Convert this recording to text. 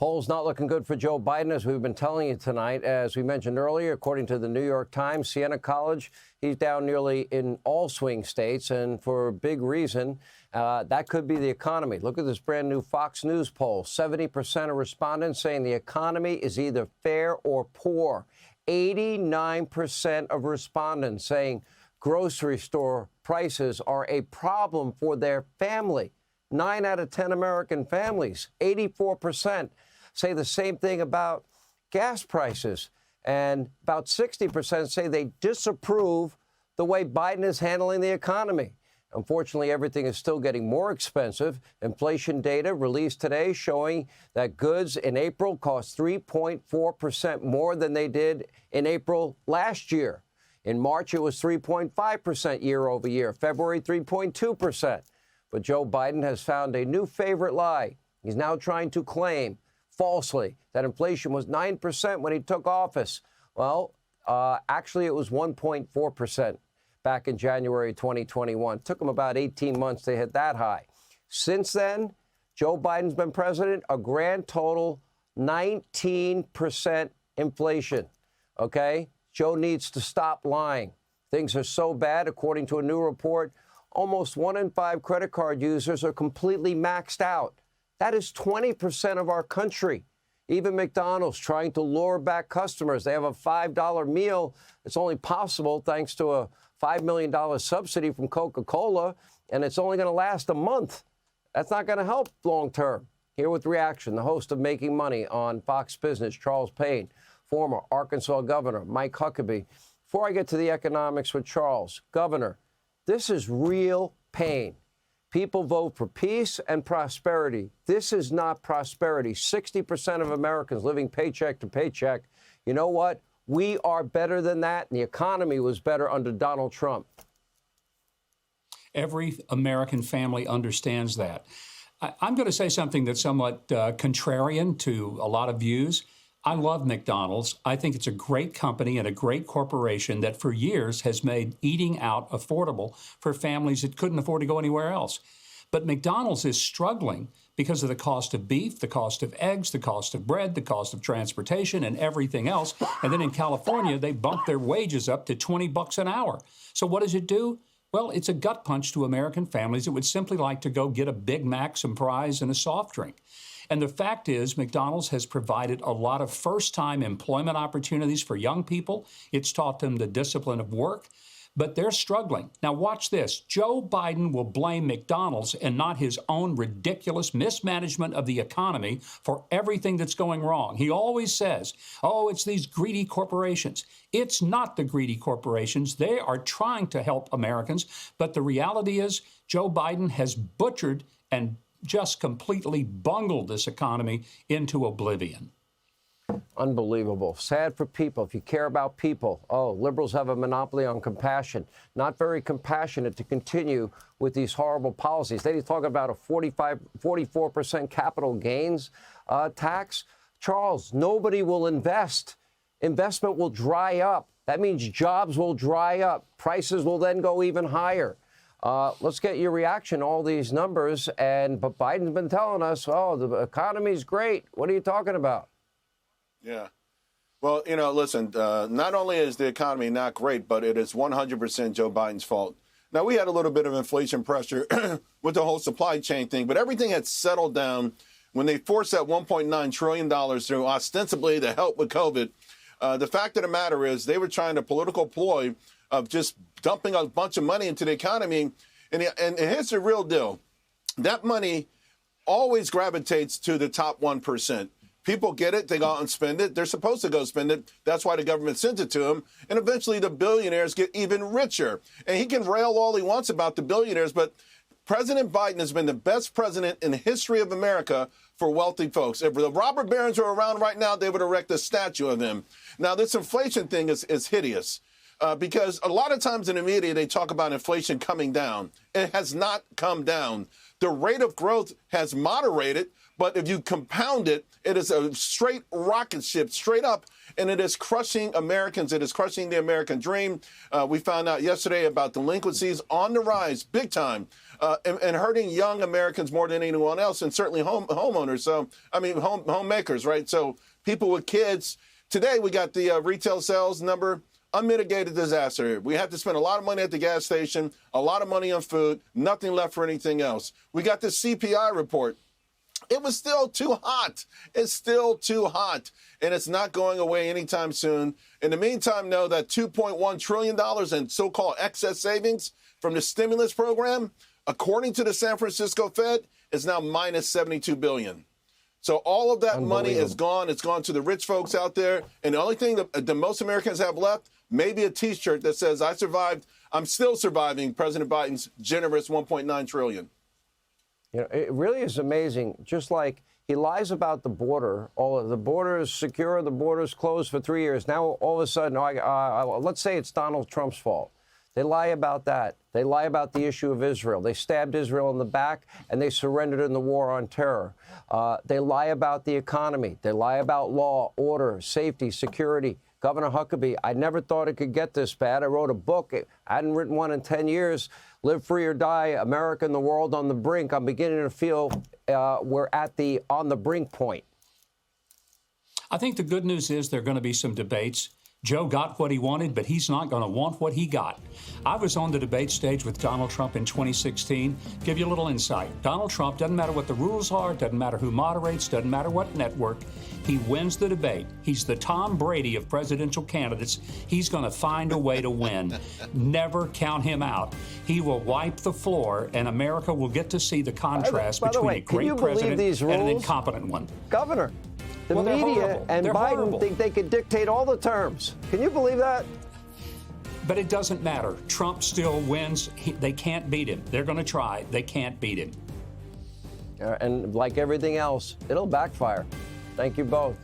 Polls not looking good for Joe Biden, as we've been telling you tonight. As we mentioned earlier, according to the New York Times, Siena College, he's down nearly in all swing states, and for a big reason. That could be the economy. Look at this brand new Fox News poll. 70% of respondents saying the economy is either fair or poor. 89% of respondents saying grocery store prices are a problem for their family. 9 out of 10 American families, 84%, say the same thing about gas prices. And about 60% say they disapprove the way Biden is handling the economy. Unfortunately, everything is still getting more expensive. Inflation data released today showing that goods in April cost 3.4% more than they did in April last year. In March, it was 3.5% year over year. February, 3.2%. But Joe Biden has found a new favorite lie. He's now trying to claim falsely that inflation was 9% when he took office. Well, actually, it was 1.4% back in January 2021. It took him about 18 months to hit that high. Since then, Joe Biden's been president, a grand total 19% inflation. Okay? Joe needs to stop lying. Things are so bad, according to a new report, almost 1 in 5 credit card users are completely maxed out. That is 20% of our country. Even McDonald's trying to lure back customers. They have a $5 meal. It's only possible thanks to a $5 million subsidy from Coca-Cola, and it's only going to last a month. That's not going to help long term. Here with reaction, the host of Making Money on Fox Business, Charles Payne, former Arkansas Governor Mike Huckabee. Before I get to the economics with Charles, Governor, this is real pain. People vote for peace and prosperity. This is not prosperity. 60% of Americans living paycheck to paycheck. You know what? We are better than that, and the economy was better under Donald Trump. Every American family understands that. I'm going to say something that's somewhat contrarian to a lot of views. I love McDonald's. I think it's a great company and a great corporation that for years has made eating out affordable for families that couldn't afford to go anywhere else. But McDonald's is struggling because of the cost of beef, the cost of eggs, the cost of bread, the cost of transportation, and everything else. And then in California, they bumped their wages up to $20 an hour. So what does it do? Well, it's a gut punch to American families that would simply like to go get a Big Mac, some fries, and a soft drink. And the fact is, McDonald's has provided a lot of first-time employment opportunities for young people. It's taught them the discipline of work, but they're struggling. Now, watch this. Joe Biden will blame McDonald's and not his own ridiculous mismanagement of the economy for everything that's going wrong. He always says, oh, it's these greedy corporations. It's not the greedy corporations. They are trying to help Americans, but the reality is Joe Biden has butchered and just completely bungled this economy into oblivion. Unbelievable. Sad for people. If you care about people, liberals have a monopoly on compassion. Not very compassionate to continue with these horrible policies. They talk about a 44% capital gains tax. Charles, nobody will invest. Investment will dry up. That means jobs will dry up. Prices will then go even higher. Let's get your reaction to all these numbers. But Biden's been telling us, the economy's great. What are you talking about? Yeah. Well, listen, not only is the economy not great, but it is 100% Joe Biden's fault. Now, we had a little bit of inflation pressure with the whole supply chain thing, but everything had settled down when they forced that $1.9 trillion through ostensibly to help with COVID. The fact of the matter is they were trying a political ploy of just dumping a bunch of money into the economy. And here's the real deal. That money always gravitates to the top 1%. People get it. They go out and spend it. They're supposed to go spend it. That's why the government sends it to them. And eventually the billionaires get even richer. And he can rail all he wants about the billionaires, but President Biden has been the best president in the history of America for wealthy folks. If the robber barons were around right now, they would erect a statue of him. Now, this inflation thing is hideous. Because a lot of times in the media, they talk about inflation coming down. It has not come down. The rate of growth has moderated, but if you compound it, it is a straight rocket ship, straight up, and it is crushing Americans. It is crushing the American dream. We found out yesterday about delinquencies on the rise, big time, and hurting young Americans more than anyone else, and certainly homeowners. So, I mean, homemakers, right? So people with kids. Today, we got the retail sales number, unmitigated disaster. We had to spend a lot of money at the gas station, a lot of money on food, nothing left for anything else. We got the CPI report. It was still too hot. It's still too hot, and it's not going away anytime soon. In the meantime, know that $2.1 trillion in so-called excess savings from the stimulus program, according to the San Francisco Fed, is now minus $72 billion. So all of that money is gone. It's gone to the rich folks out there. And the only thing that most Americans have left, maybe a T-shirt that says, I survived, I'm still surviving President Biden's generous $1.9 trillion. You know, it really is amazing. Just like he lies about the border, all of the border is secure, the border is closed for 3 years. Now, all of a sudden, let's say it's Donald Trump's fault. They lie about that. They lie about the issue of Israel. They stabbed Israel in the back, and they surrendered in the war on terror. They lie about the economy. They lie about law, order, safety, security. Governor Huckabee, I never thought it could get this bad. I wrote a book. I hadn't written one in 10 years. Live Free or Die, America and the World on the Brink. I'm beginning to feel we're at the on the brink point. I think the good news is there are going to be some debates. Joe got what he wanted, but he's not going to want what he got. I was on the debate stage with Donald Trump in 2016. Give you a little insight. Donald Trump, doesn't matter what the rules are, doesn't matter who moderates, doesn't matter what network, he wins the debate. He's the Tom Brady of presidential candidates. He's going to find a way to win. Never count him out. He will wipe the floor, and America will get to see the contrast between a great president and an incompetent one. Governor, the media and Biden think they can dictate all the terms. Can you believe that? But it doesn't matter. Trump still wins. They can't beat him. They're going to try. They can't beat him. And like everything else, it'll backfire. Thank you both.